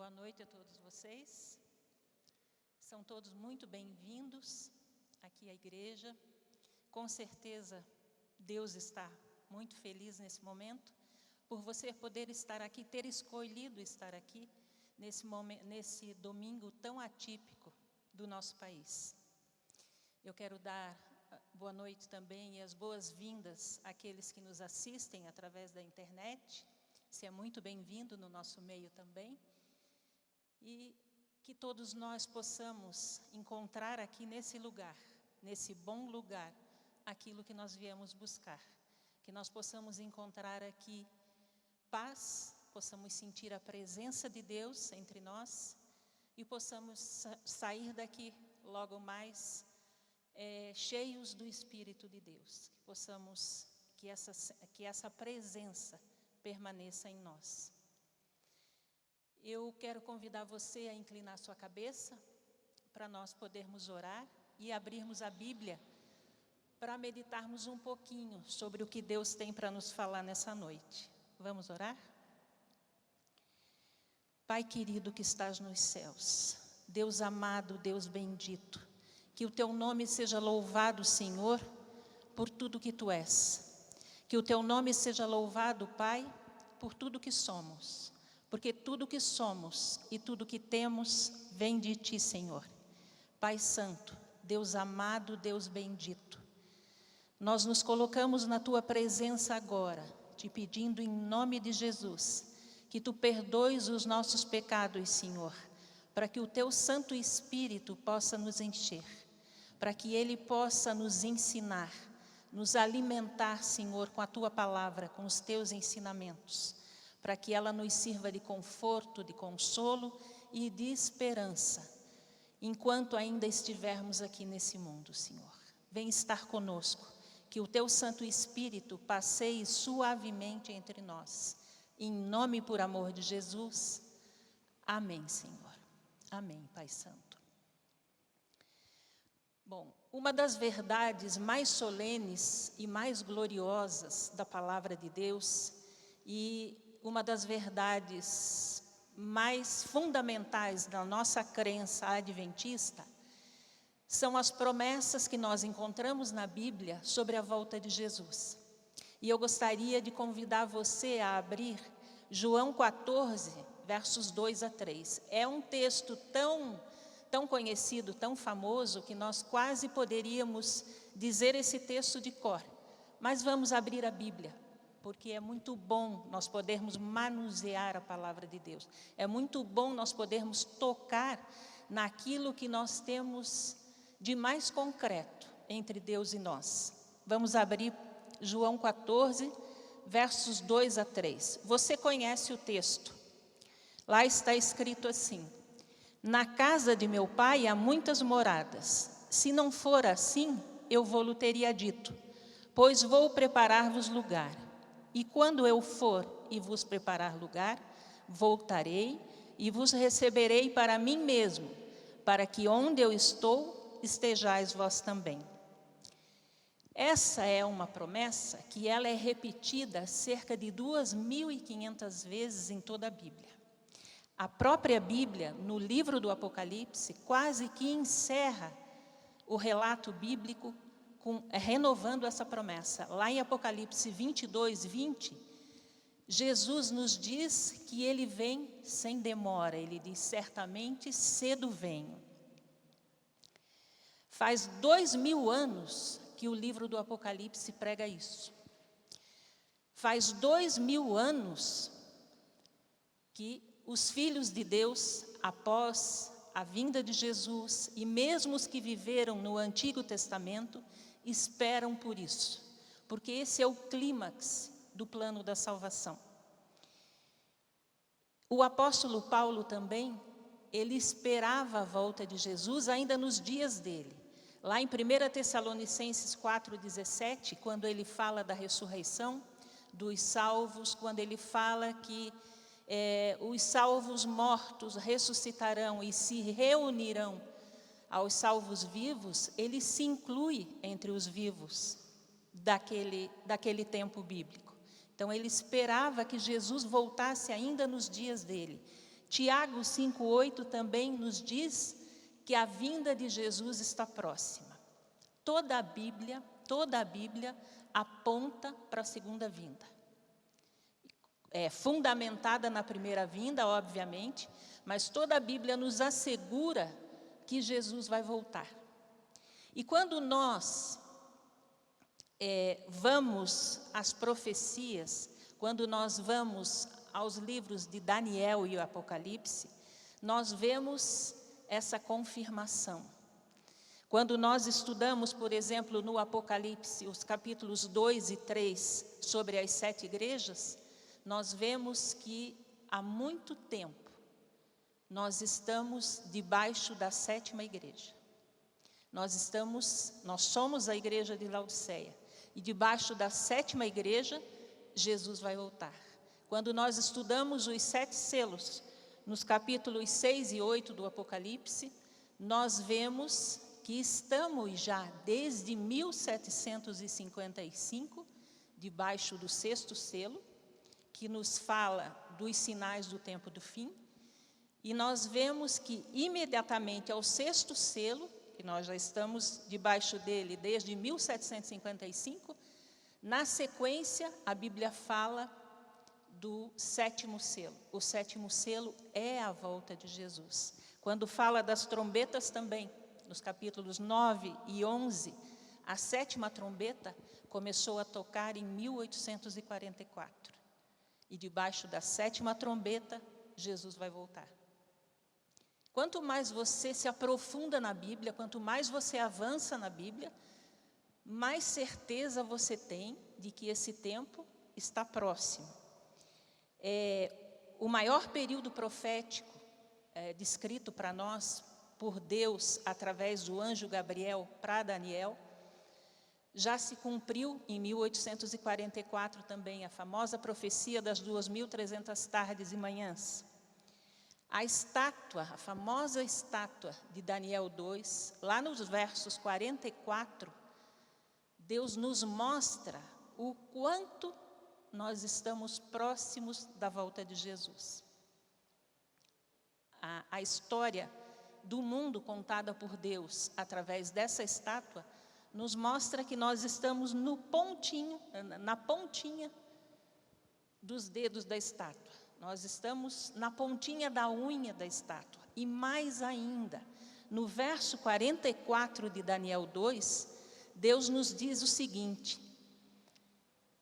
Boa noite a todos vocês. São todos muito bem-vindos aqui à igreja. Com certeza, Deus está muito feliz nesse momento por você poder estar aqui, ter escolhido estar aqui nesse domingo tão atípico do nosso país. Eu quero dar boa noite também e as boas-vindas àqueles que nos assistem através da internet. Você é muito bem-vindo no nosso meio também. E que todos nós possamos encontrar aqui nesse lugar, nesse bom lugar, aquilo que nós viemos buscar. Que nós possamos encontrar aqui paz, possamos sentir a presença de Deus entre nós e possamos sair daqui logo mais cheios do Espírito de Deus. Que possamos, que essa presença permaneça em nós. Eu quero convidar você a inclinar sua cabeça para nós podermos orar e abrirmos a Bíblia para meditarmos um pouquinho sobre o que Deus tem para nos falar nessa noite. Vamos orar? Pai querido que estás nos céus, Deus amado, Deus bendito, que o teu nome seja louvado, Senhor, por tudo que tu és. Que o teu nome seja louvado, Pai, por tudo que somos. Porque tudo que somos e tudo que temos vem de Ti, Senhor. Pai Santo, Deus amado, Deus bendito, nós nos colocamos na Tua presença agora, te pedindo em nome de Jesus, que Tu perdoes os nossos pecados, Senhor, para que o Teu Santo Espírito possa nos encher, para que Ele possa nos ensinar, nos alimentar, Senhor, com a Tua palavra, com os Teus ensinamentos, para que ela nos sirva de conforto, de consolo e de esperança, enquanto ainda estivermos aqui nesse mundo, Senhor. Vem estar conosco, que o Teu Santo Espírito passeie suavemente entre nós. Em nome e por amor de Jesus. Amém, Senhor. Amém, Pai Santo. Bom, uma das verdades mais solenes e mais gloriosas da palavra de Deus e uma das verdades mais fundamentais da nossa crença adventista são as promessas que nós encontramos na Bíblia sobre a volta de Jesus. E eu gostaria de convidar você a abrir João 14, versos 2 a 3. É um texto tão conhecido, tão famoso, que nós quase poderíamos dizer esse texto de cor. Mas vamos abrir a Bíblia, porque é muito bom nós podermos manusear a palavra de Deus. É muito bom nós podermos tocar naquilo que nós temos de mais concreto entre Deus e nós. Vamos abrir João 14, versos 2 a 3. Você conhece o texto. Lá está escrito assim: na casa de meu pai há muitas moradas. Se não for assim, eu vou-lhe teria dito, pois vou preparar-vos lugar. E quando eu for e vos preparar lugar, voltarei e vos receberei para mim mesmo, para que onde eu estou, estejais vós também. Essa é uma promessa que ela é repetida cerca de 2.500 vezes em toda a Bíblia. A própria Bíblia, no livro do Apocalipse, quase que encerra o relato bíblico renovando essa promessa. Lá em Apocalipse 22, 20, Jesus nos diz que Ele vem sem demora. Ele diz, certamente cedo venho. Faz 2.000 anos que o livro do Apocalipse prega isso. Faz 2.000 anos que os filhos de Deus, após a vinda de Jesus, e mesmo os que viveram no Antigo Testamento, esperam por isso, porque esse é o clímax do plano da salvação. O apóstolo Paulo também, ele esperava a volta de Jesus ainda nos dias dele. Lá em 1 Tessalonicenses 4,17, quando ele fala da ressurreição dos salvos, quando ele fala que os salvos mortos ressuscitarão e se reunirão aos salvos vivos, ele se inclui entre os vivos daquele tempo bíblico. Então ele esperava que Jesus voltasse ainda nos dias dele, Tiago 5,8 também nos diz que a vinda de Jesus está próxima. Toda a Bíblia aponta para a segunda vinda. É fundamentada na primeira vinda, obviamente, mas toda a Bíblia nos assegura que Jesus vai voltar. E quando nós vamos às profecias, quando nós vamos aos livros de Daniel e o Apocalipse, nós vemos essa confirmação. Quando nós estudamos, por exemplo, no Apocalipse, os capítulos 2 e 3, sobre as 7 igrejas, nós vemos que há muito tempo nós estamos debaixo da 7ª igreja. Nós somos a igreja de Laodiceia. E debaixo da 7ª igreja, Jesus vai voltar. Quando nós estudamos os 7 selos, nos capítulos 6 e 8 do Apocalipse, nós vemos que estamos já desde 1755, debaixo do 6º selo, que nos fala dos sinais do tempo do fim, e nós vemos que imediatamente ao 6º selo, que nós já estamos debaixo dele desde 1755, na sequência a Bíblia fala do 7º selo. O 7º selo é a volta de Jesus. Quando fala das trombetas também, nos capítulos 9 e 11, a 7ª trombeta começou a tocar em 1844. E debaixo da 7ª trombeta, Jesus vai voltar. Quanto mais você se aprofunda na Bíblia, quanto mais você avança na Bíblia, mais certeza você tem de que esse tempo está próximo. O maior período profético descrito para nós por Deus através do anjo Gabriel para Daniel já se cumpriu em 1844 também, a famosa profecia das 2.300 tardes e manhãs. A famosa estátua de Daniel 2, lá nos versos 44, Deus nos mostra o quanto nós estamos próximos da volta de Jesus. A história do mundo contada por Deus através dessa estátua nos mostra que nós estamos na pontinha dos dedos da estátua. Nós estamos na pontinha da unha da estátua. E mais ainda, no verso 44 de Daniel 2, Deus nos diz o seguinte,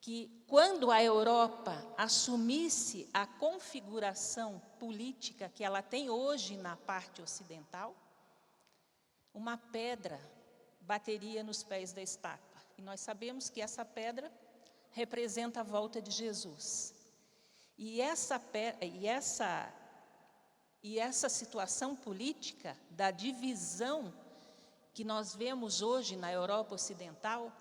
que quando a Europa assumisse a configuração política que ela tem hoje na parte ocidental, uma pedra bateria nos pés da estátua. E nós sabemos que essa pedra representa a volta de Jesus. E essa situação política da divisão que nós vemos hoje na Europa Ocidental,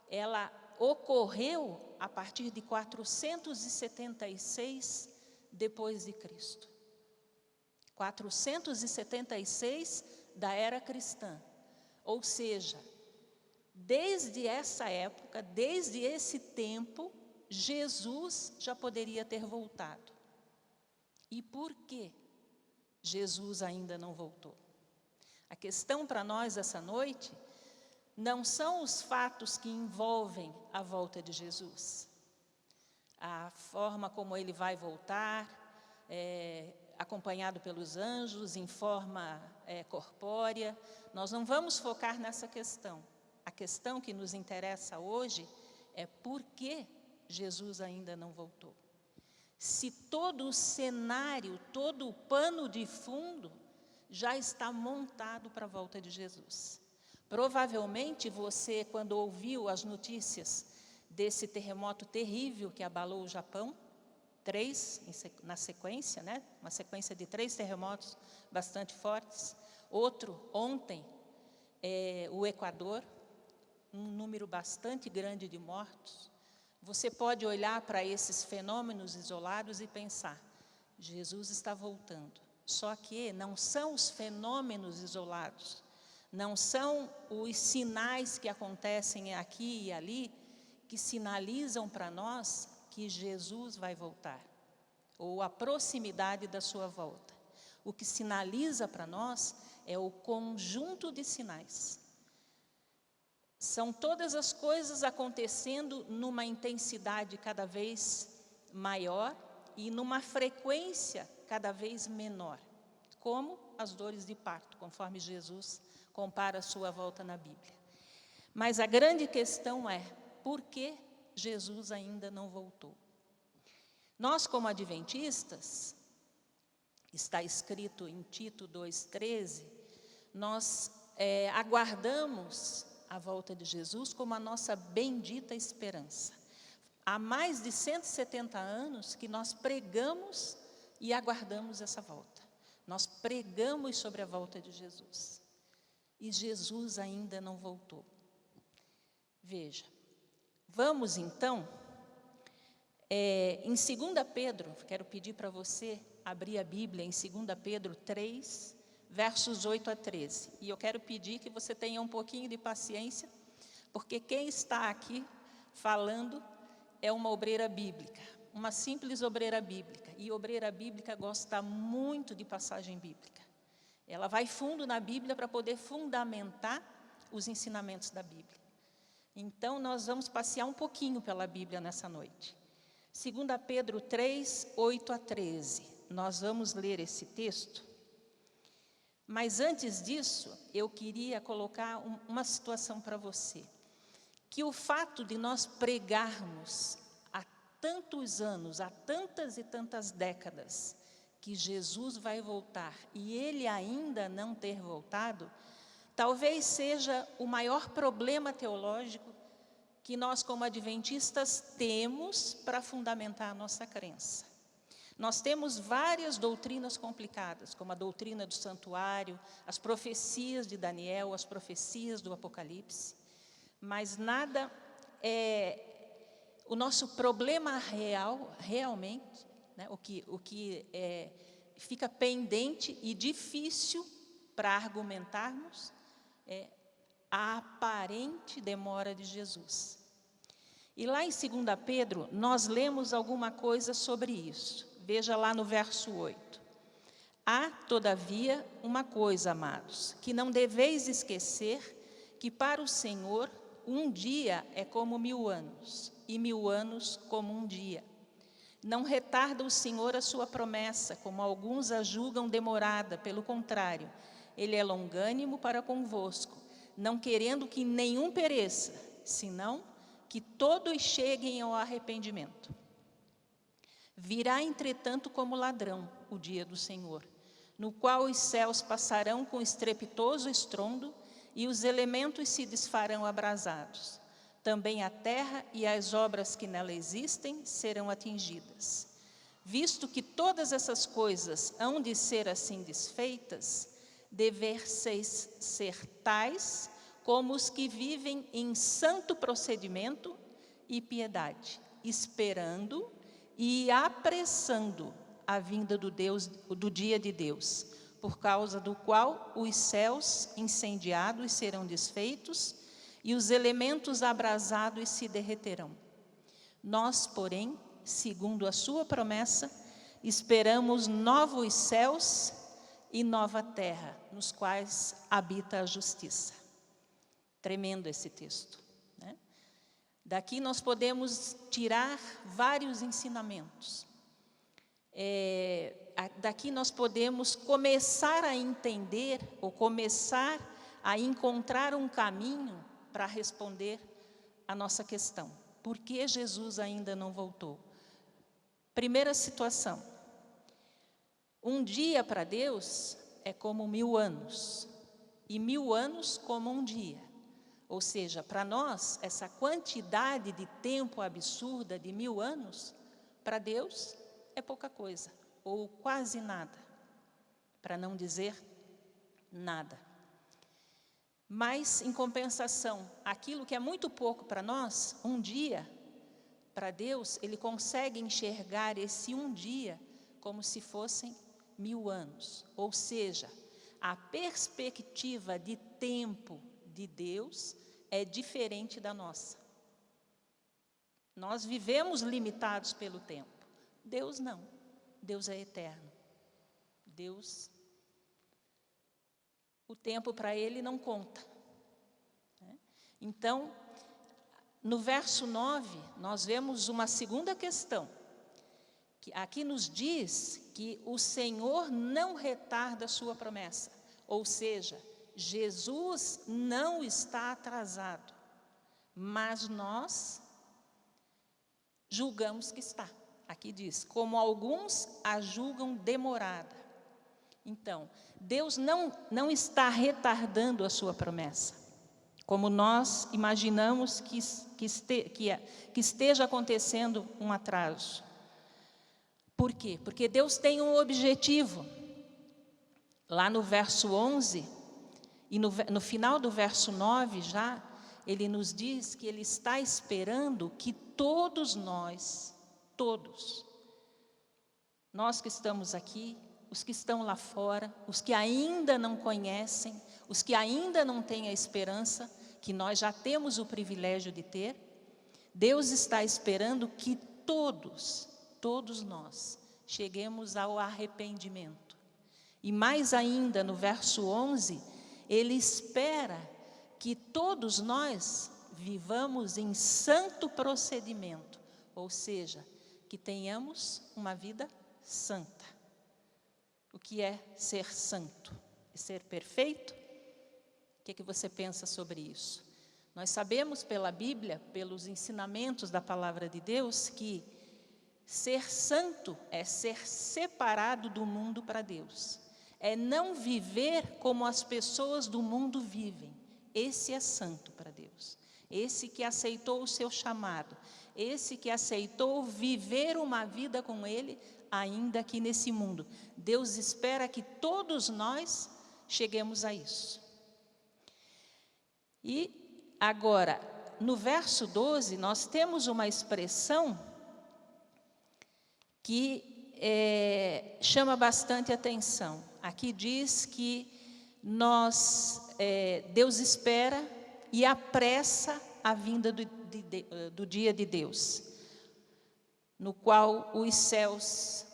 ela ocorreu a partir de 476 depois de Cristo. 476 da era cristã. Ou seja, desde essa época, desde esse tempo, Jesus já poderia ter voltado. E por que Jesus ainda não voltou? A questão para nós essa noite não são os fatos que envolvem a volta de Jesus. A forma como ele vai voltar, acompanhado pelos anjos, em forma corpórea. Nós não vamos focar nessa questão. A questão que nos interessa hoje é por que Jesus ainda não voltou. Se todo o cenário, todo o pano de fundo já está montado para a volta de Jesus. Provavelmente você, quando ouviu as notícias desse terremoto terrível que abalou o Japão, 3 na sequência, né? Uma sequência de 3 terremotos bastante fortes. Outro, ontem, o Equador, um número bastante grande de mortos. Você pode olhar para esses fenômenos isolados e pensar, Jesus está voltando. Só que não são os fenômenos isolados, não são os sinais que acontecem aqui e ali que sinalizam para nós que Jesus vai voltar, ou a proximidade da sua volta. O que sinaliza para nós é o conjunto de sinais. São todas as coisas acontecendo numa intensidade cada vez maior e numa frequência cada vez menor, como as dores de parto, conforme Jesus compara a sua volta na Bíblia. Mas a grande questão é, por que Jesus ainda não voltou? Nós, como adventistas, está escrito em Tito 2,13, nós aguardamos a volta de Jesus como a nossa bendita esperança. Há mais de 170 anos que nós pregamos e aguardamos essa volta. Nós pregamos sobre a volta de Jesus. E Jesus ainda não voltou. Veja, vamos então, em 2 Pedro, quero pedir para você abrir a Bíblia em 2 Pedro 3, versos 8 a 13. E eu quero pedir que você tenha um pouquinho de paciência, porque quem está aqui falando é uma obreira bíblica, uma simples obreira bíblica. E obreira bíblica gosta muito de passagem bíblica. Ela vai fundo na Bíblia para poder fundamentar os ensinamentos da Bíblia. Então, nós vamos passear um pouquinho pela Bíblia nessa noite. 2 Pedro 3, 8 a 13. Nós vamos ler esse texto. Mas antes disso, eu queria colocar uma situação para você. Que o fato de nós pregarmos há tantos anos, há tantas e tantas décadas, que Jesus vai voltar e Ele ainda não ter voltado, talvez seja o maior problema teológico que nós, como adventistas, temos para fundamentar a nossa crença. Nós temos várias doutrinas complicadas, como a doutrina do santuário, as profecias de Daniel, as profecias do Apocalipse, mas nada é o nosso problema realmente, né, o que fica pendente e difícil para argumentarmos é a aparente demora de Jesus. E lá em 2 Pedro, nós lemos alguma coisa sobre isso. Veja lá no verso 8. Há, todavia, uma coisa, amados, que não deveis esquecer, que para o Senhor um dia é como 1000 anos, e 1000 anos como um dia. Não retarda o Senhor a sua promessa, como alguns a julgam demorada, pelo contrário, Ele é longânimo para convosco, não querendo que nenhum pereça, senão que todos cheguem ao arrependimento. Virá, entretanto, como ladrão o dia do Senhor, no qual os céus passarão com estrepitoso estrondo e os elementos se desfarão abrasados. Também a terra e as obras que nela existem serão atingidas. Visto que todas essas coisas hão de ser assim desfeitas, deverseis ser tais como os que vivem em santo procedimento e piedade, esperando e apressando a vinda do dia de Deus, por causa do qual os céus incendiados serão desfeitos e os elementos abrasados se derreterão. Nós, porém, segundo a sua promessa, esperamos novos céus e nova terra, nos quais habita a justiça. Tremendo esse texto, né? Daqui nós podemos tirar vários ensinamentos. Daqui nós podemos começar a entender ou começar a encontrar um caminho para responder a nossa questão. Por que Jesus ainda não voltou? Primeira situação. Um dia para Deus é como 1000 anos, e 1000 anos como um dia. Ou seja, para nós, essa quantidade de tempo absurda de 1000 anos, para Deus é pouca coisa, ou quase nada, para não dizer nada. Mas, em compensação, aquilo que é muito pouco para nós, um dia, para Deus, Ele consegue enxergar esse um dia como se fossem 1000 anos. Ou seja, a perspectiva de tempo de Deus é diferente da nossa. Nós vivemos limitados pelo tempo. Deus não. Deus é eterno. Deus o tempo para ele não conta. Então, no verso 9, nós vemos uma segunda questão, que aqui nos diz que o Senhor não retarda a sua promessa, ou seja, Jesus não está atrasado, mas nós julgamos que está. Aqui diz, como alguns a julgam demorada. Então, Deus não está retardando a sua promessa, como nós imaginamos que esteja acontecendo um atraso. Por quê? Porque Deus tem um objetivo. Lá no verso 11, e no final do verso 9 já, ele nos diz que ele está esperando que todos nós que estamos aqui, os que estão lá fora, os que ainda não conhecem, os que ainda não têm a esperança, que nós já temos o privilégio de ter, Deus está esperando que todos nós cheguemos ao arrependimento. E mais ainda, no verso 11, ele espera que todos nós vivamos em santo procedimento, ou seja, que tenhamos uma vida santa. O que é ser santo? É ser perfeito? O que você pensa sobre isso? Nós sabemos pela Bíblia, pelos ensinamentos da palavra de Deus, que ser santo é ser separado do mundo para Deus. É não viver como as pessoas do mundo vivem. Esse é santo para Deus. Esse que aceitou o seu chamado. Esse que aceitou viver uma vida com Ele, ainda aqui nesse mundo. Deus espera que todos nós cheguemos a isso. E agora, no verso 12, nós temos uma expressão que chama bastante atenção. Aqui diz que Deus espera e apressa a vinda do dia de Deus, no qual os céus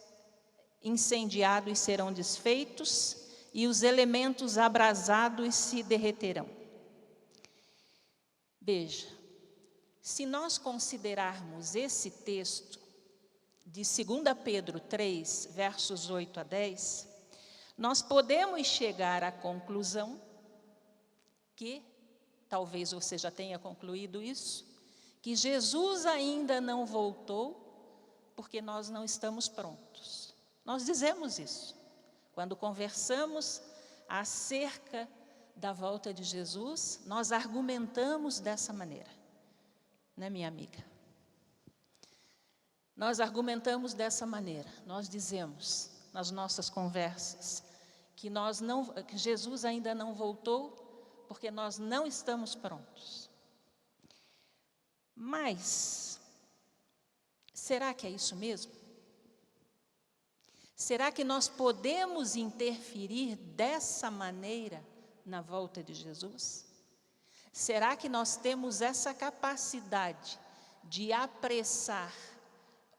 incendiados serão desfeitos e os elementos abrasados se derreterão. Veja, se nós considerarmos esse texto de 2 Pedro 3, versos 8 a 10, nós podemos chegar à conclusão que, talvez você já tenha concluído isso, que Jesus ainda não voltou porque nós não estamos prontos. Nós dizemos isso. Quando conversamos acerca da volta de Jesus, nós argumentamos dessa maneira. Né, minha amiga? Nós argumentamos dessa maneira. Nós dizemos nas nossas conversas que Jesus ainda não voltou porque nós não estamos prontos. Mas, será que é isso mesmo? Será que nós podemos interferir dessa maneira na volta de Jesus? Será que nós temos essa capacidade de apressar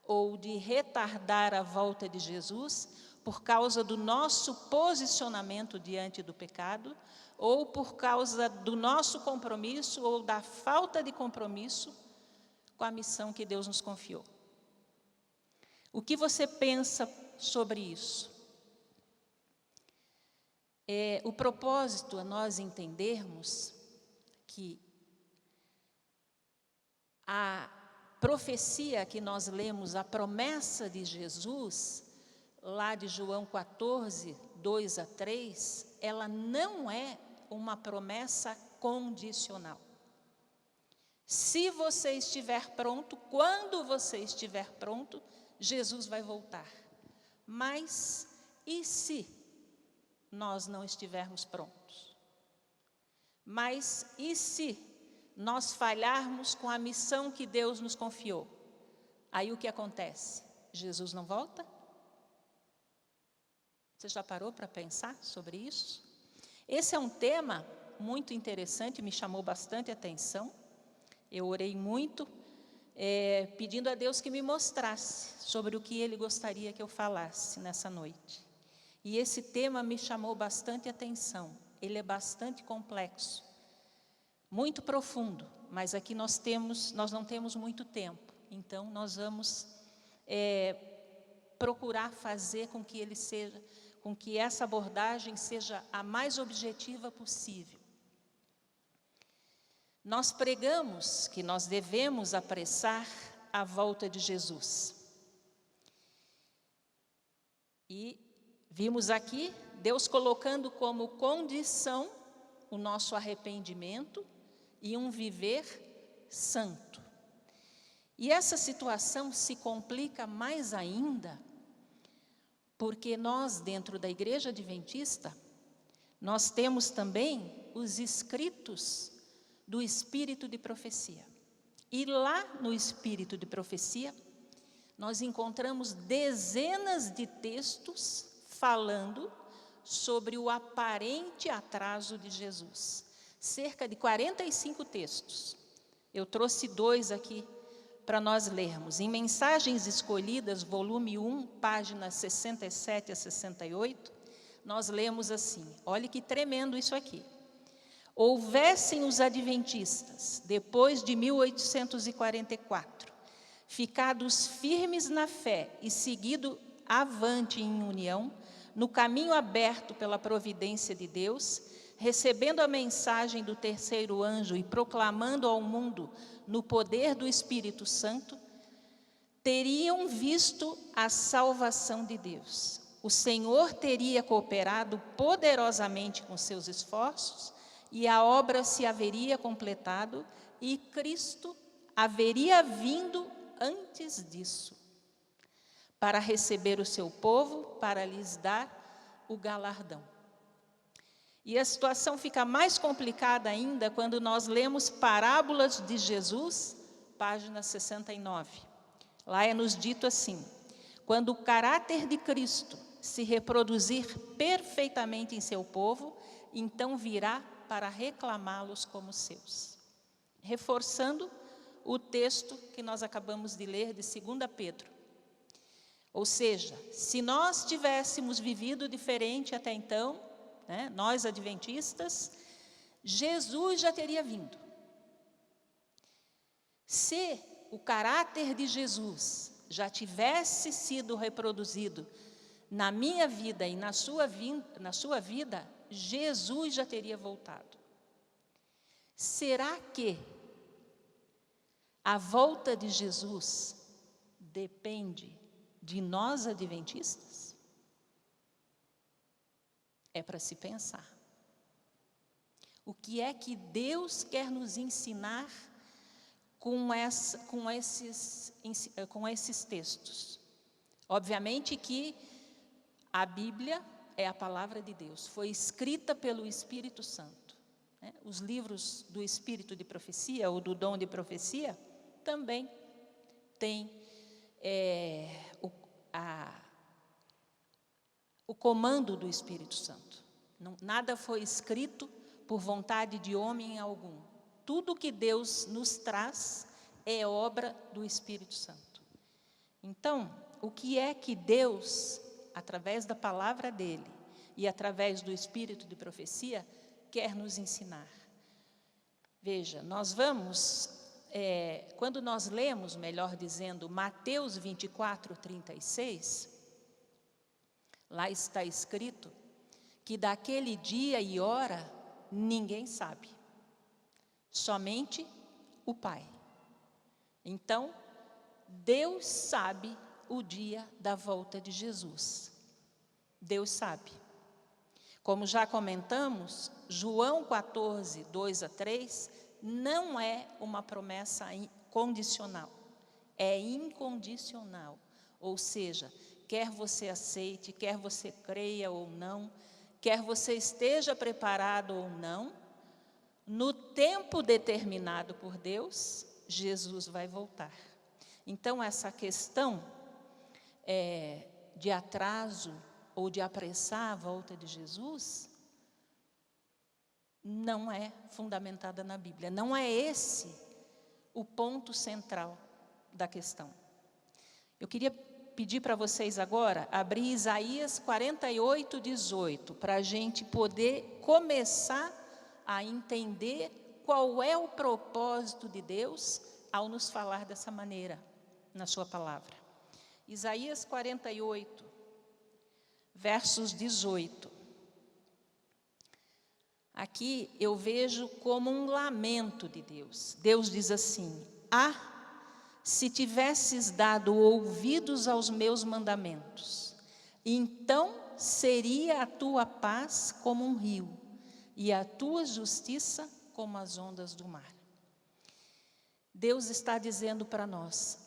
ou de retardar a volta de Jesus por causa do nosso posicionamento diante do pecado, ou por causa do nosso compromisso ou da falta de compromisso com a missão que Deus nos confiou? O que você pensa sobre isso? O propósito é nós entendermos que a profecia que nós lemos, a promessa de Jesus, lá de João 14, 2 a 3, ela não é uma promessa condicional. Se você estiver pronto, quando você estiver pronto, Jesus vai voltar. Mas e se nós não estivermos prontos? Mas e se nós falharmos com a missão que Deus nos confiou? Aí o que acontece? Jesus não volta? Você já parou para pensar sobre isso? Esse é um tema muito interessante, me chamou bastante atenção. Eu orei muito, pedindo a Deus que me mostrasse sobre o que Ele gostaria que eu falasse nessa noite. E esse tema me chamou bastante atenção. ele é bastante complexo, muito profundo, mas aqui nós não temos muito tempo, então nós vamos procurar fazer com que essa abordagem seja a mais objetiva possível. Nós pregamos que nós devemos apressar a volta de Jesus. E vimos aqui Deus colocando como condição o nosso arrependimento e um viver santo. E essa situação se complica mais ainda, porque nós, dentro da Igreja Adventista, nós temos também os escritos do Espírito de Profecia. E lá no Espírito de Profecia, nós encontramos dezenas de textos falando sobre o aparente atraso de Jesus. Cerca de 45 textos. Eu trouxe 2 aqui para nós lermos. Em Mensagens Escolhidas, volume 1, páginas 67 a 68, nós lemos assim, olha que tremendo isso aqui. Houvessem os adventistas, depois de 1844, ficados firmes na fé e seguido avante em união, no caminho aberto pela providência de Deus, recebendo a mensagem do terceiro anjo e proclamando ao mundo no poder do Espírito Santo, teriam visto a salvação de Deus. O Senhor teria cooperado poderosamente com seus esforços e a obra se haveria completado e Cristo haveria vindo antes disso, para receber o seu povo, para lhes dar o galardão. E a situação fica mais complicada ainda quando nós lemos Parábolas de Jesus, página 69. Lá é nos dito assim, quando o caráter de Cristo se reproduzir perfeitamente em seu povo, então virá para reclamá-los como seus. Reforçando o texto que nós acabamos de ler de 2 Pedro. Ou seja, se nós tivéssemos vivido diferente até então, nós adventistas, Jesus já teria vindo. Se o caráter de Jesus já tivesse sido reproduzido na minha vida e na sua vida, Jesus já teria voltado. Será que a volta de Jesus depende de nós adventistas? É para se pensar. O que é que Deus quer nos ensinar com esses textos? Obviamente que a Bíblia é a palavra de Deus, foi escrita pelo Espírito Santo. Os livros do Espírito de Profecia, ou do dom de profecia, também têm o comando do Espírito Santo. Nada foi escrito por vontade de homem algum. Tudo que Deus nos traz é obra do Espírito Santo. Então, o que é que Deus, através da palavra dele e através do Espírito de profecia, quer nos ensinar? Veja, nós vamos, quando nós lemos, melhor dizendo, Mateus 24, 36, lá está escrito que daquele dia e hora ninguém sabe, somente o Pai. Então, Deus sabe o dia da volta de Jesus. Deus sabe. Como já comentamos, João 14, 2 a 3, não é uma promessa condicional, é incondicional. Ou seja, quer você aceite, quer você creia ou não, quer você esteja preparado ou não, no tempo determinado por Deus, Jesus vai voltar. Então, essa questão de atraso ou de apressar a volta de Jesus não é fundamentada na Bíblia. Não é esse o ponto central da questão. Eu queria pedir para vocês agora abrir Isaías 48, 18, para a gente poder começar a entender qual é o propósito de Deus ao nos falar dessa maneira na sua palavra. Isaías 48, versos 18. Aqui eu vejo como um lamento de Deus. Deus diz assim: se tivesses dado ouvidos aos meus mandamentos, então seria a tua paz como um rio, e a tua justiça como as ondas do mar. Deus está dizendo para nós: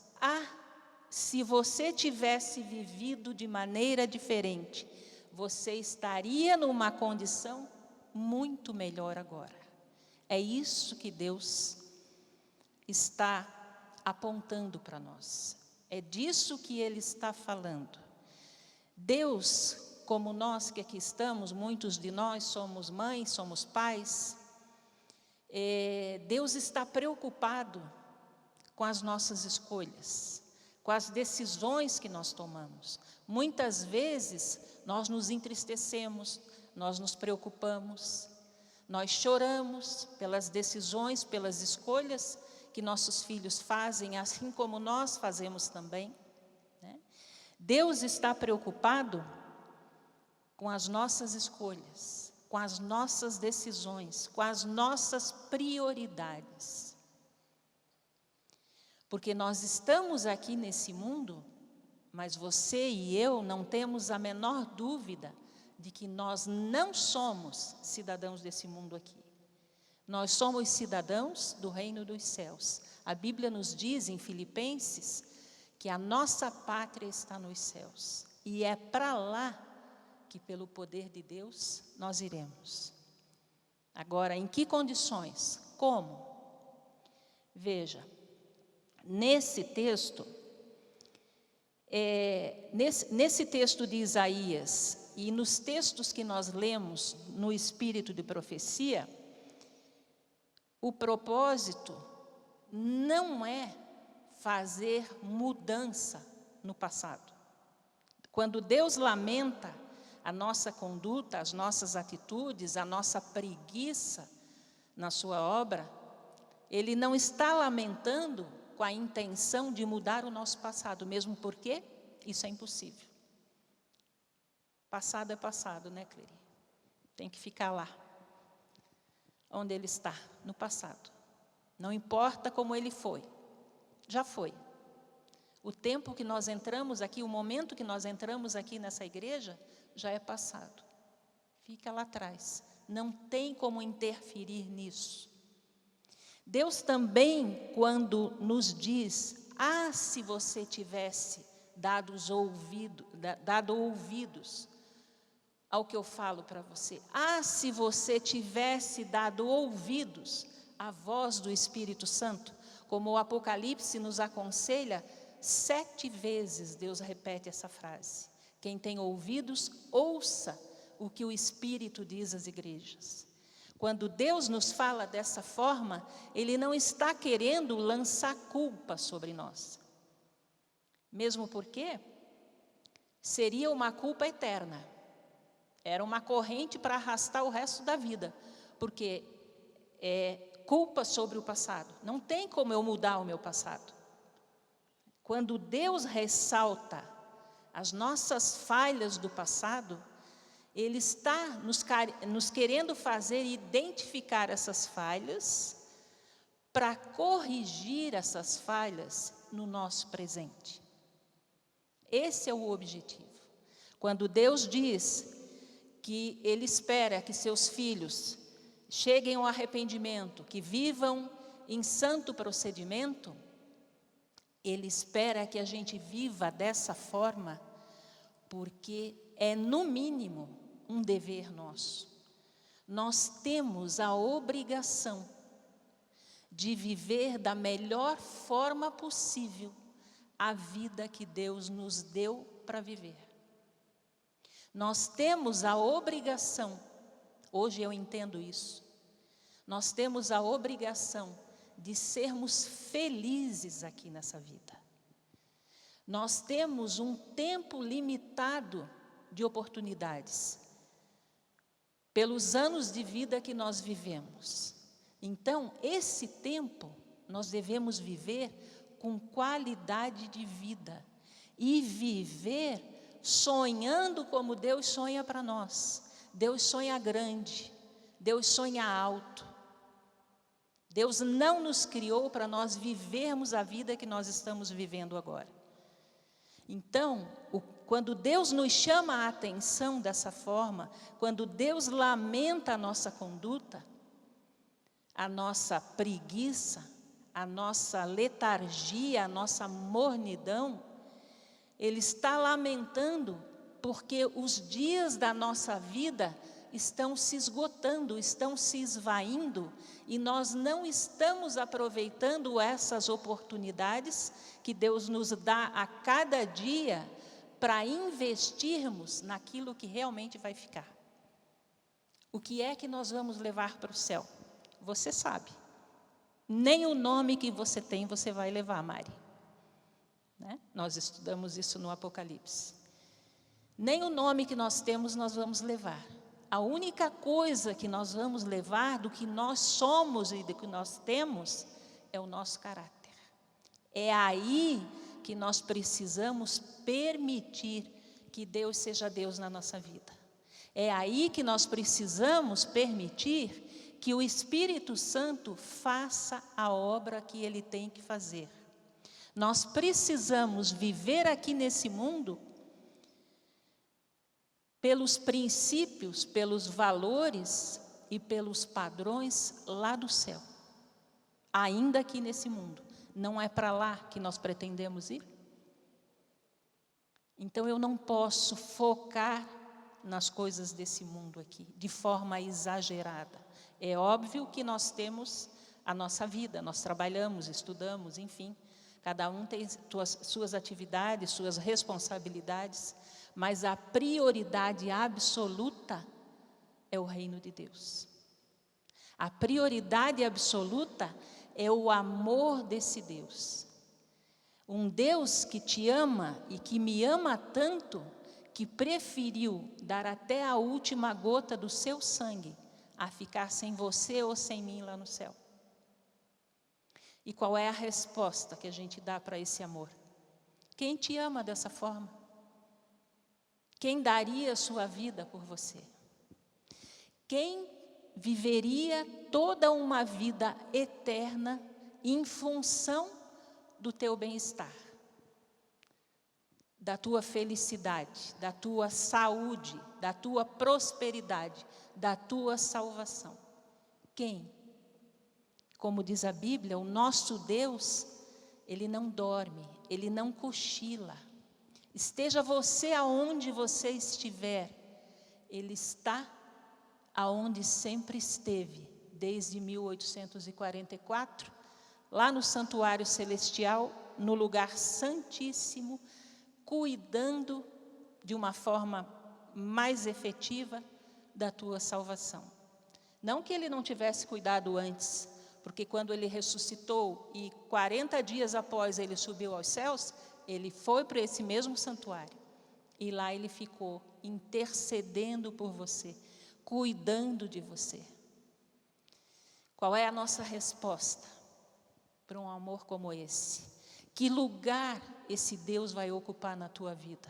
se você tivesse vivido de maneira diferente, você estaria numa condição muito melhor agora. É isso que Deus está apontando para nós. É disso que Ele está falando. Deus, como nós que aqui estamos, muitos de nós somos mães, somos pais, Deus está preocupado com as nossas escolhas, com as decisões que nós tomamos. Muitas vezes nós nos entristecemos, nós nos preocupamos, nós choramos pelas decisões, pelas escolhas que nossos filhos fazem, assim como nós fazemos também, né? Deus está preocupado com as nossas escolhas, com as nossas decisões, com as nossas prioridades. Porque nós estamos aqui nesse mundo, mas você e eu não temos a menor dúvida de que nós não somos cidadãos desse mundo aqui. Nós somos cidadãos do reino dos céus. A Bíblia nos diz em Filipenses que a nossa pátria está nos céus. E é para lá que, pelo poder de Deus, nós iremos. Agora, em que condições? Como? Veja, nesse texto, nesse texto de Isaías e nos textos que nós lemos no espírito de profecia, o propósito não é fazer mudança no passado. Quando Deus lamenta a nossa conduta, as nossas atitudes, a nossa preguiça na sua obra, Ele não está lamentando com a intenção de mudar o nosso passado, mesmo porque isso é impossível. Passado é passado, né, Clery? Tem que ficar lá, onde ele está, no passado. Não importa como ele foi, já foi. O tempo que nós entramos aqui, o momento que nós entramos aqui nessa igreja, já é passado. Fica lá atrás, não tem como interferir nisso. Deus também, quando nos diz, se você tivesse dado ouvidos ao que eu falo para você, se você tivesse dado ouvidos à voz do Espírito Santo, como o Apocalipse nos aconselha, 7 vezes Deus repete essa frase: quem tem ouvidos, ouça o que o Espírito diz às igrejas. Quando Deus nos fala dessa forma, Ele não está querendo lançar culpa sobre nós. Mesmo porque seria uma culpa eterna. Era uma corrente para arrastar o resto da vida. Porque é culpa sobre o passado. Não tem como eu mudar o meu passado. Quando Deus ressalta as nossas falhas do passado, Ele está nos querendo fazer identificar essas falhas para corrigir essas falhas no nosso presente. Esse é o objetivo. Quando Deus diz que Ele espera que seus filhos cheguem ao arrependimento, que vivam em santo procedimento, Ele espera que a gente viva dessa forma, porque é, no mínimo, um dever nosso. Nós temos a obrigação de viver da melhor forma possível a vida que Deus nos deu para viver. Nós temos a obrigação, hoje eu entendo isso, nós temos a obrigação de sermos felizes aqui nessa vida. Nós temos um tempo limitado de oportunidades, pelos anos de vida que nós vivemos. Então, esse tempo nós devemos viver com qualidade de vida e viver sonhando como Deus sonha para nós. Deus sonha grande, Deus sonha alto. Deus não nos criou para nós vivermos a vida que nós estamos vivendo agora. Então, quando Deus nos chama a atenção dessa forma, quando Deus lamenta a nossa conduta, a nossa preguiça, a nossa letargia, a nossa mornidão, Ele está lamentando porque os dias da nossa vida estão se esgotando, estão se esvaindo, e nós não estamos aproveitando essas oportunidades que Deus nos dá a cada dia para investirmos naquilo que realmente vai ficar. O que é que nós vamos levar para o céu? Você sabe. Nem o nome que você tem você vai levar, Mari. Né? Nós estudamos isso no Apocalipse. Nem o nome que nós temos nós vamos levar. A única coisa que nós vamos levar do que nós somos e do que nós temos é o nosso caráter. É aí que nós precisamos permitir que Deus seja Deus na nossa vida. É aí que nós precisamos permitir que o Espírito Santo faça a obra que Ele tem que fazer. Nós precisamos viver aqui nesse mundo pelos princípios, pelos valores e pelos padrões lá do céu. Ainda aqui nesse mundo. Não é para lá que nós pretendemos ir? Então eu não posso focar nas coisas desse mundo aqui, de forma exagerada. É óbvio que nós temos a nossa vida, nós trabalhamos, estudamos, enfim. Cada um tem suas atividades, suas responsabilidades, mas a prioridade absoluta é o reino de Deus. A prioridade absoluta é o amor desse Deus. Um Deus que te ama e que me ama tanto, que preferiu dar até a última gota do seu sangue a ficar sem você ou sem mim lá no céu. E qual é a resposta que a gente dá para esse amor? Quem te ama dessa forma? Quem daria a sua vida por você? Quem viveria toda uma vida eterna em função do teu bem-estar, da tua felicidade, da tua saúde, da tua prosperidade, da tua salvação? Quem? Como diz a Bíblia, o nosso Deus, Ele não dorme, Ele não cochila. Esteja você aonde você estiver, Ele está aonde sempre esteve, desde 1844, lá no santuário celestial, no lugar santíssimo, cuidando de uma forma mais efetiva da tua salvação. Não que Ele não tivesse cuidado antes, porque quando Ele ressuscitou e 40 dias após Ele subiu aos céus, Ele foi para esse mesmo santuário e lá Ele ficou intercedendo por você, cuidando de você. Qual é a nossa resposta para um amor como esse? Que lugar esse Deus vai ocupar na tua vida?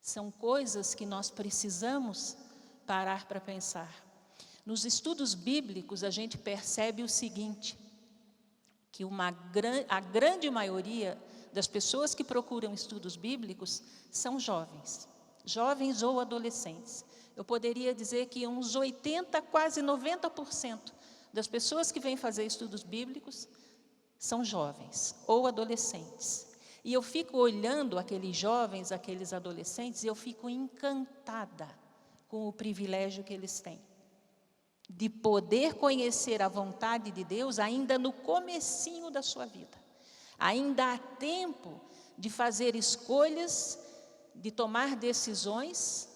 São coisas que nós precisamos parar para pensar. Nos estudos bíblicos a gente percebe o seguinte, que a grande maioria das pessoas que procuram estudos bíblicos são jovens ou adolescentes. Eu poderia dizer que uns 80%, quase 90% das pessoas que vêm fazer estudos bíblicos são jovens ou adolescentes. E eu fico olhando aqueles jovens, aqueles adolescentes, e eu fico encantada com o privilégio que eles têm de poder conhecer a vontade de Deus ainda no comecinho da sua vida. Ainda há tempo de fazer escolhas, de tomar decisões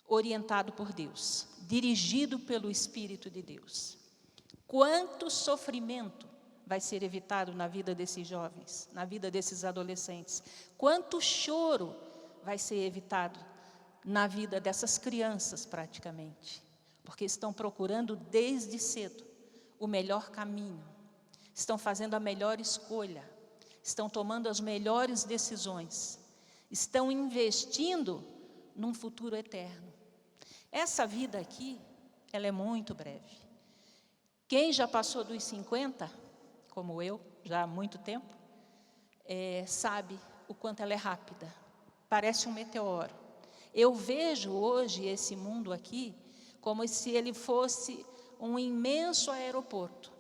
orientado por Deus, dirigido pelo Espírito de Deus. Quanto sofrimento vai ser evitado na vida desses jovens, na vida desses adolescentes? Quanto choro vai ser evitado na vida dessas crianças, praticamente? Porque estão procurando desde cedo o melhor caminho, estão fazendo a melhor escolha, estão tomando as melhores decisões, estão investindo num futuro eterno. Essa vida aqui, ela é muito breve. Quem já passou dos 50, como eu, já há muito tempo, sabe o quanto ela é rápida. Parece um meteoro. Eu vejo hoje esse mundo aqui como se ele fosse um imenso aeroporto,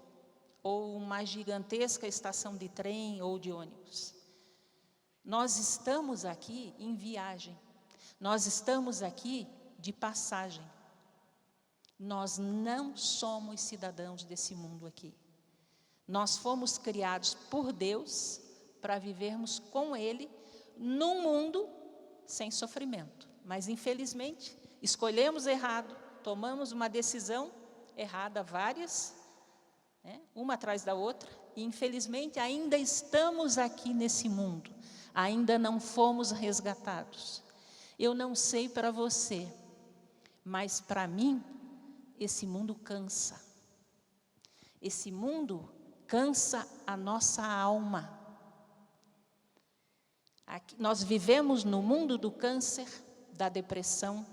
ou uma gigantesca estação de trem ou de ônibus. Nós estamos aqui em viagem, nós estamos aqui de passagem. Nós não somos cidadãos desse mundo aqui. Nós fomos criados por Deus para vivermos com Ele num mundo sem sofrimento. Mas, infelizmente, escolhemos errado, tomamos uma decisão errada, várias, uma atrás da outra, e, infelizmente, ainda estamos aqui nesse mundo, ainda não fomos resgatados. Eu não sei para você, mas para mim, esse mundo cansa. Esse mundo cansa a nossa alma. Aqui, nós vivemos no mundo do câncer, da depressão,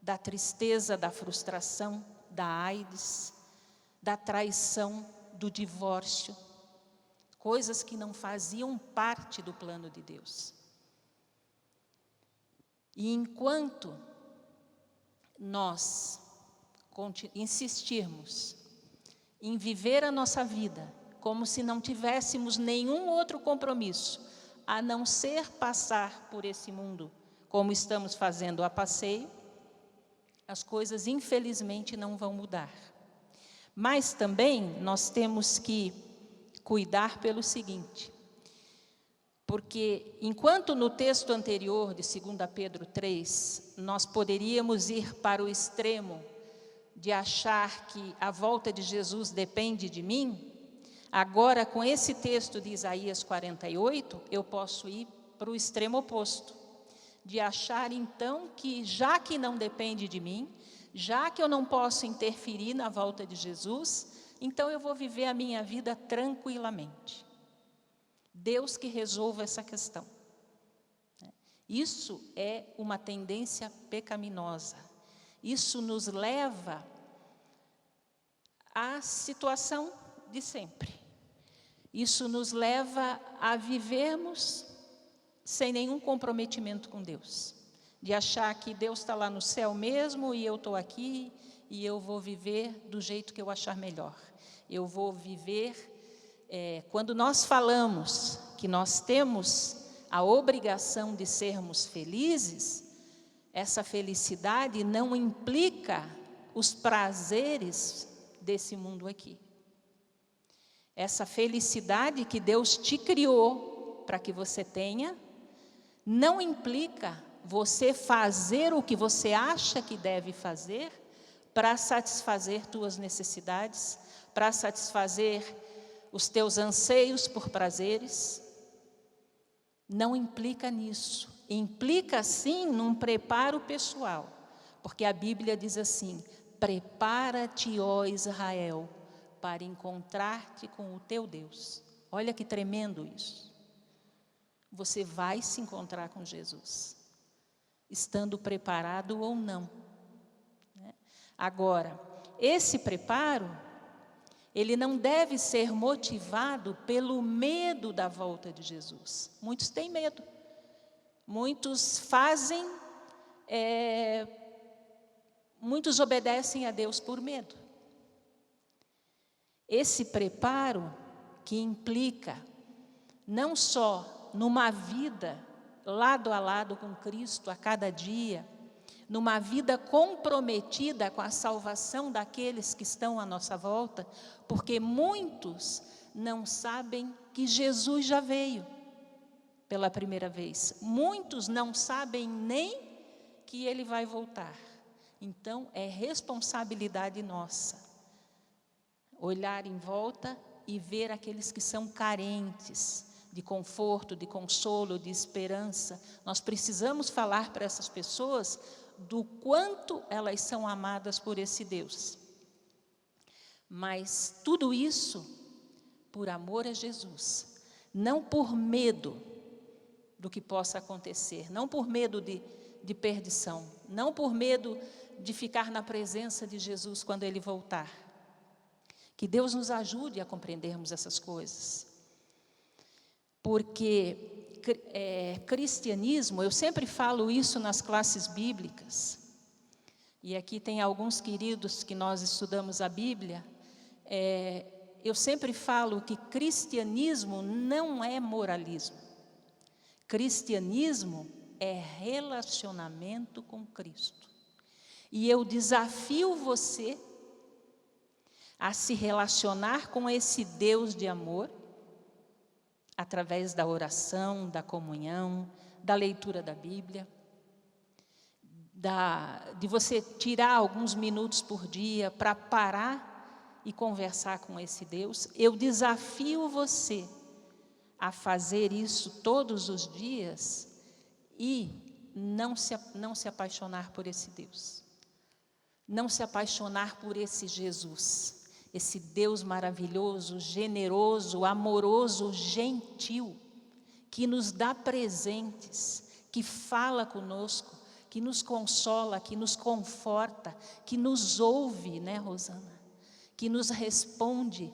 da tristeza, da frustração, da AIDS, da traição, do divórcio, coisas que não faziam parte do plano de Deus. E enquanto nós insistirmos em viver a nossa vida como se não tivéssemos nenhum outro compromisso, a não ser passar por esse mundo como estamos fazendo a passeio, as coisas infelizmente não vão mudar. Mas também nós temos que cuidar pelo seguinte, porque enquanto no texto anterior de 2 Pedro 3, nós poderíamos ir para o extremo de achar que a volta de Jesus depende de mim, agora com esse texto de Isaías 48, eu posso ir para o extremo oposto, de achar então que já que não depende de mim, já que eu não posso interferir na volta de Jesus, então eu vou viver a minha vida tranquilamente. Deus que resolva essa questão. Isso é uma tendência pecaminosa. Isso nos leva à situação de sempre. Isso nos leva a vivermos sem nenhum comprometimento com Deus. De achar que Deus está lá no céu mesmo e eu estou aqui e eu vou viver do jeito que eu achar melhor. Eu vou viver... quando nós falamos que nós temos a obrigação de sermos felizes, essa felicidade não implica os prazeres desse mundo aqui. Essa felicidade que Deus te criou para que você tenha, não implica você fazer o que você acha que deve fazer para satisfazer tuas necessidades, para satisfazer os teus anseios por prazeres. Não implica nisso. Implica, sim, num preparo pessoal. Porque a Bíblia diz assim, prepara-te, ó Israel, para encontrar-te com o teu Deus. Olha que tremendo isso. Você vai se encontrar com Jesus, estando preparado ou não. Agora, esse preparo, ele não deve ser motivado pelo medo da volta de Jesus. Muitos têm medo. Muitos fazem, muitos obedecem a Deus por medo. Esse preparo que implica não só numa vida lado a lado com Cristo a cada dia, numa vida comprometida com a salvação daqueles que estão à nossa volta, porque muitos não sabem que Jesus já veio pela primeira vez. Muitos não sabem nem que Ele vai voltar. Então, é responsabilidade nossa olhar em volta e ver aqueles que são carentes de conforto, de consolo, de esperança. Nós precisamos falar para essas pessoas do quanto elas são amadas por esse Deus. Mas tudo isso por amor a Jesus, não por medo do que possa acontecer, não por medo de perdição, não por medo de ficar na presença de Jesus quando Ele voltar. Que Deus nos ajude a compreendermos essas coisas. Porque cristianismo, eu sempre falo isso nas classes bíblicas, e aqui tem alguns queridos que nós estudamos a Bíblia, eu sempre falo que cristianismo não é moralismo. Cristianismo é relacionamento com Cristo. E eu desafio você a se relacionar com esse Deus de amor, através da oração, da comunhão, da leitura da Bíblia, de você tirar alguns minutos por dia para parar e conversar com esse Deus. Eu desafio você a fazer isso todos os dias e não se apaixonar por esse Deus. Não se apaixonar por esse Jesus, esse Deus maravilhoso, generoso, amoroso, gentil, que nos dá presentes, que fala conosco, que nos consola, que nos conforta, que nos ouve, né, Rosana? Que nos responde.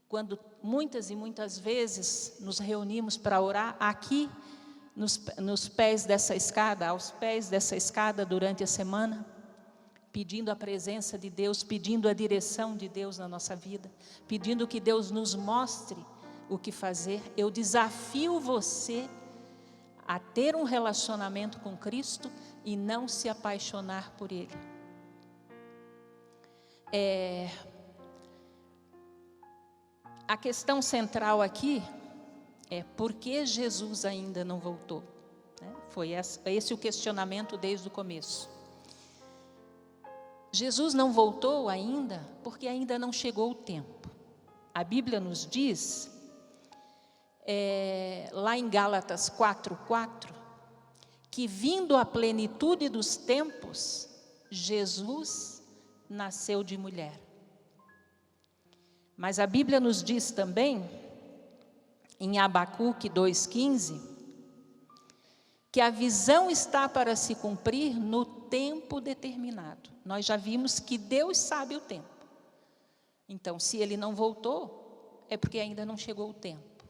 Quando muitas e muitas vezes nos reunimos para orar aqui, nos pés dessa escada, aos pés dessa escada durante a semana, pedindo a presença de Deus, pedindo a direção de Deus na nossa vida, pedindo que Deus nos mostre o que fazer. Eu desafio você a ter um relacionamento com Cristo e não se apaixonar por Ele. A questão central aqui é por que Jesus ainda não voltou, né? Foi esse o questionamento desde o começo. Jesus não voltou ainda porque ainda não chegou o tempo. A Bíblia nos diz, lá em Gálatas 4:4, que vindo a plenitude dos tempos, Jesus nasceu de mulher. Mas a Bíblia nos diz também, em Abacuque 2:15, que a visão está para se cumprir no tempo determinado. Nós já vimos que Deus sabe o tempo. Então, se Ele não voltou, é porque ainda não chegou o tempo.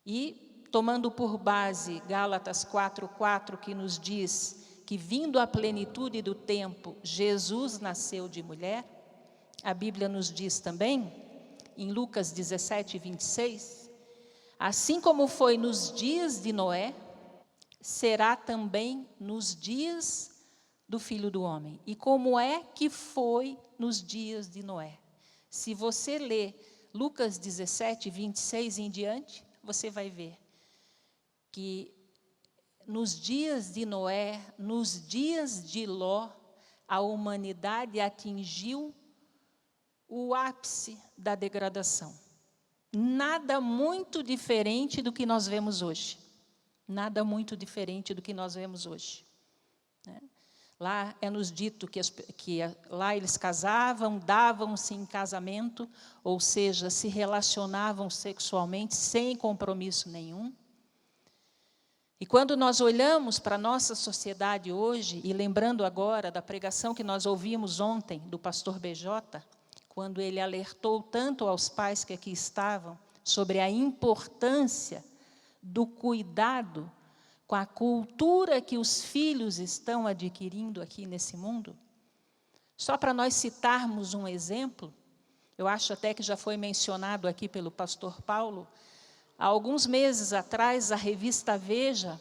E, tomando por base Gálatas 4:4, que nos diz que vindo a plenitude do tempo, Jesus nasceu de mulher, a Bíblia nos diz também, em Lucas 17:26, assim como foi nos dias de Noé, será também nos dias do Filho do Homem. E como é que foi nos dias de Noé? Se você ler Lucas 17:26 em diante, você vai ver que nos dias de Noé, nos dias de Ló, a humanidade atingiu o ápice da degradação. Nada muito diferente do que nós vemos hoje. Nada muito diferente do que nós vemos hoje. Lá é nos dito que lá eles casavam, davam-se em casamento, ou seja, se relacionavam sexualmente sem compromisso nenhum. E quando nós olhamos para a nossa sociedade hoje, e lembrando agora da pregação que nós ouvimos ontem do pastor BJ, quando ele alertou tanto aos pais que aqui estavam sobre a importância do cuidado com a cultura que os filhos estão adquirindo aqui nesse mundo. Só para nós citarmos um exemplo, eu acho até que já foi mencionado aqui pelo pastor Paulo, há alguns meses atrás, a revista Veja,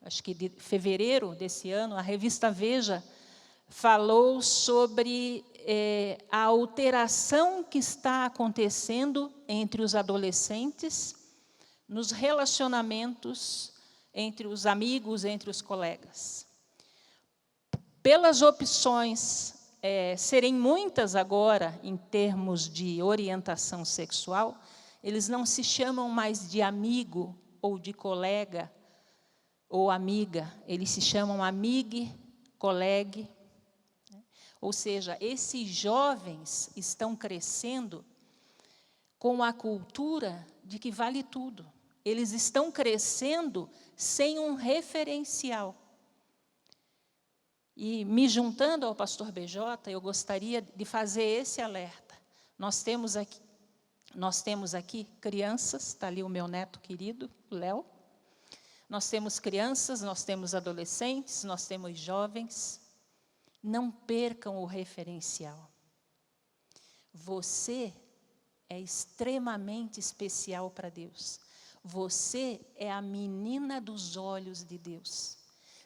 acho que de fevereiro desse ano, a revista Veja falou sobre a alteração que está acontecendo entre os adolescentes, nos relacionamentos entre os amigos, entre os colegas. Pelas opções serem muitas agora, em termos de orientação sexual, eles não se chamam mais de amigo ou de colega ou amiga, eles se chamam amigue, colegue. Ou seja, esses jovens estão crescendo com a cultura de que vale tudo. Eles estão crescendo sem um referencial. E, me juntando ao pastor BJ, eu gostaria de fazer esse alerta. Nós temos aqui crianças, está ali o meu neto querido, o Léo. Nós temos crianças, nós temos adolescentes, nós temos jovens. Não percam o referencial. Você é extremamente especial para Deus. Você é a menina dos olhos de Deus.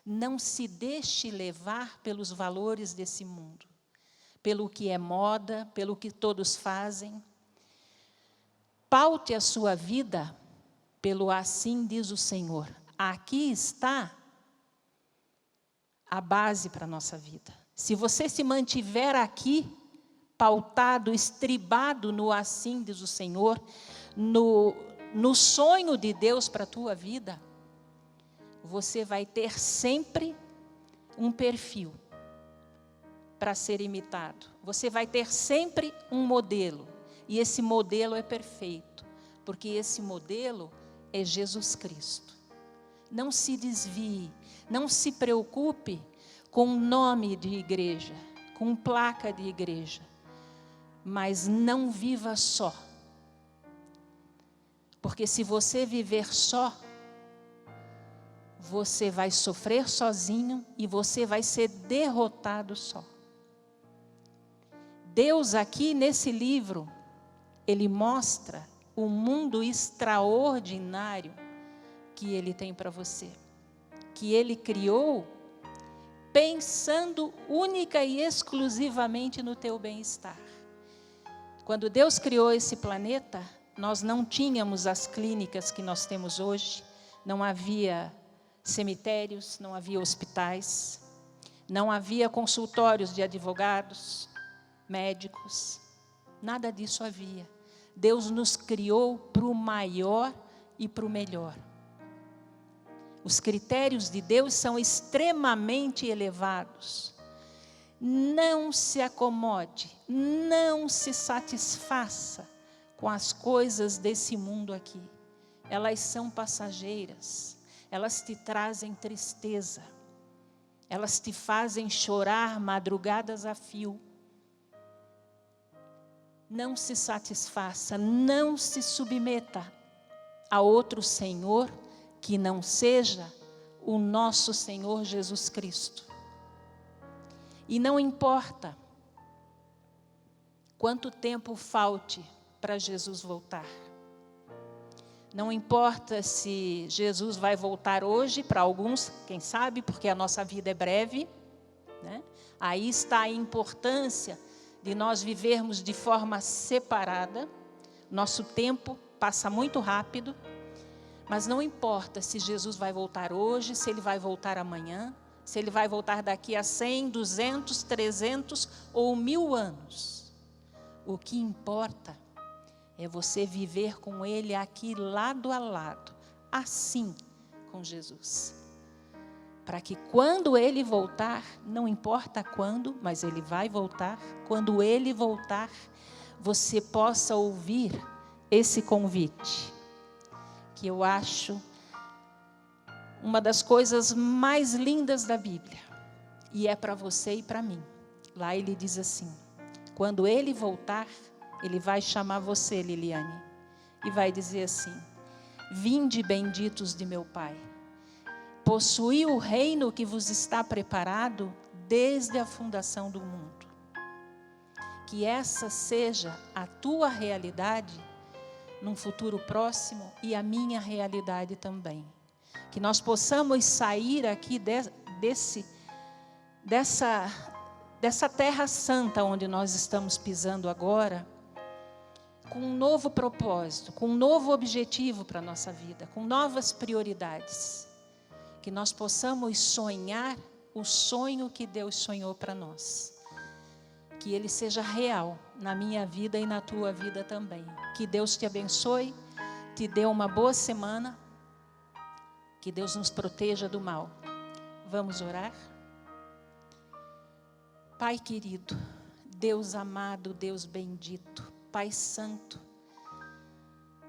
Não se deixe levar pelos valores desse mundo, pelo que é moda, pelo que todos fazem. Paute a sua vida pelo assim diz o Senhor. Aqui está a base para a nossa vida. Se você se mantiver aqui, pautado, estribado no assim diz o Senhor, no sonho de Deus para a tua vida, você vai ter sempre um perfil para ser imitado. Você vai ter sempre um modelo. E esse modelo é perfeito, porque esse modelo é Jesus Cristo. Não se desvie, não se preocupe com nome de igreja, com placa de igreja, mas não viva só. Porque se você viver só, você vai sofrer sozinho e você vai ser derrotado só. Deus aqui nesse livro, Ele mostra o mundo extraordinário que Ele tem para você. Que Ele criou pensando única e exclusivamente no teu bem-estar. Quando Deus criou esse planeta, nós não tínhamos as clínicas que nós temos hoje, não havia cemitérios, não havia hospitais, não havia consultórios de advogados, médicos, nada disso havia. Deus nos criou para o maior e para o melhor. Os critérios de Deus são extremamente elevados. Não se acomode, não se satisfaça com as coisas desse mundo aqui. Elas são passageiras, elas te trazem tristeza, elas te fazem chorar madrugadas a fio. Não se satisfaça, não se submeta a outro Senhor que não seja o nosso Senhor Jesus Cristo. E não importa quanto tempo falte para Jesus voltar. Não importa se Jesus vai voltar hoje, para alguns, quem sabe, porque a nossa vida é breve, né? Aí está a importância de nós vivermos de forma separada. Nosso tempo passa muito rápido, mas não importa se Jesus vai voltar hoje, se Ele vai voltar amanhã, se Ele vai voltar daqui a 100, 200, 300 ou 1000 anos. O que importa é você viver com Ele aqui lado a lado, assim com Jesus. Para que quando Ele voltar, não importa quando, mas Ele vai voltar, quando Ele voltar, você possa ouvir esse convite, que eu acho uma das coisas mais lindas da Bíblia, e é para você e para mim. Lá Ele diz assim, quando Ele voltar, Ele vai chamar você, Liliane, e vai dizer assim, vinde benditos de meu Pai, possuí o reino que vos está preparado desde a fundação do mundo. Que essa seja a tua realidade num futuro próximo e a minha realidade também. Que nós possamos sair aqui dessa terra santa onde nós estamos pisando agora, com um novo propósito, com um novo objetivo para a nossa vida, com novas prioridades. Que nós possamos sonhar o sonho que Deus sonhou para nós. que ele seja real na minha vida e na tua vida também. Que Deus te abençoe, te dê uma boa semana, que Deus nos proteja do mal. Vamos orar? Pai querido, Deus amado, Deus bendito, Pai santo,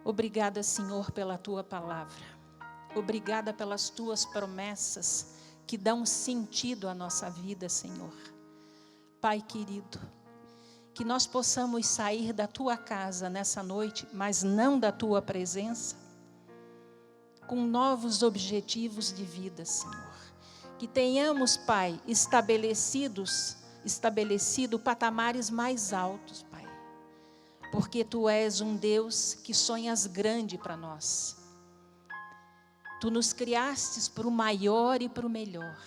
obrigada, Senhor, pela tua palavra. Obrigada pelas tuas promessas que dão sentido à nossa vida, Senhor. Pai querido, que nós possamos sair da tua casa nessa noite, mas não da tua presença, com novos objetivos de vida, Senhor. Que tenhamos, Pai, estabelecido patamares mais altos, Pai. Porque Tu és um Deus que sonhas grande para nós. Tu nos criastes para o maior e para o melhor,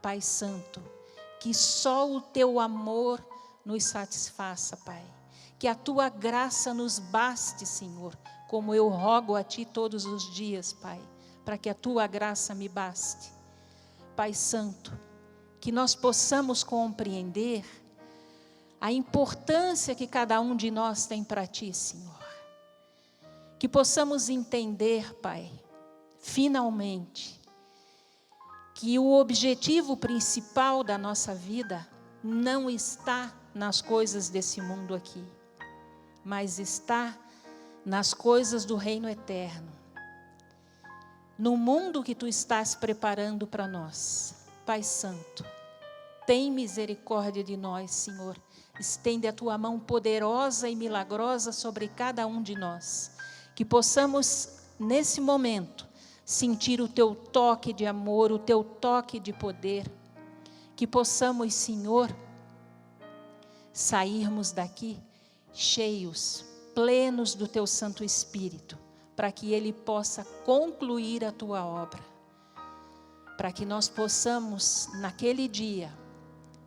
Pai Santo. Que só o Teu amor nos satisfaça, Pai. Que a Tua graça nos baste, Senhor, como eu rogo a Ti todos os dias, Pai, para que a Tua graça me baste. Pai Santo, que nós possamos compreender a importância que cada um de nós tem para Ti, Senhor. Que possamos entender, Pai, finalmente, que o objetivo principal da nossa vida não está nas coisas desse mundo aqui, mas está nas coisas do reino eterno, no mundo que Tu estás preparando para nós. Pai Santo, tem misericórdia de nós, Senhor. Estende a Tua mão poderosa e milagrosa sobre cada um de nós, que possamos, nesse momento, sentir o Teu toque de amor, o Teu toque de poder, que possamos, Senhor, sairmos daqui cheios, plenos do Teu Santo Espírito, para que Ele possa concluir a Tua obra, para que nós possamos, naquele dia,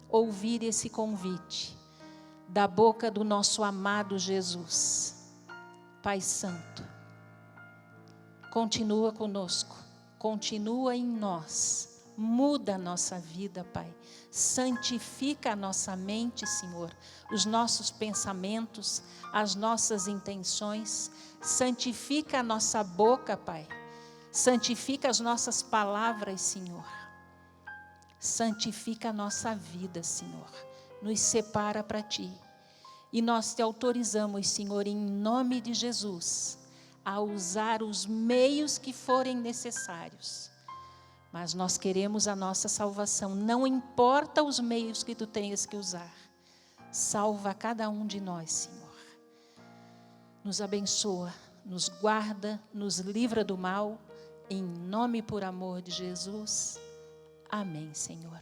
ouvir esse convite da boca do nosso amado Jesus. Pai Santo, continua conosco, continua em nós, muda a nossa vida, Pai. Santifica a nossa mente, Senhor, os nossos pensamentos, as nossas intenções. Santifica a nossa boca, Pai. Santifica as nossas palavras, Senhor. Santifica a nossa vida, Senhor. Nos separa para Ti. E nós Te autorizamos, Senhor, em nome de Jesus, a usar os meios que forem necessários. Mas nós queremos a nossa salvação. Não importa os meios que Tu tenhas que usar. Salva cada um de nós, Senhor. Nos abençoa, nos guarda, nos livra do mal. Em nome e por amor de Jesus. Amém, Senhor.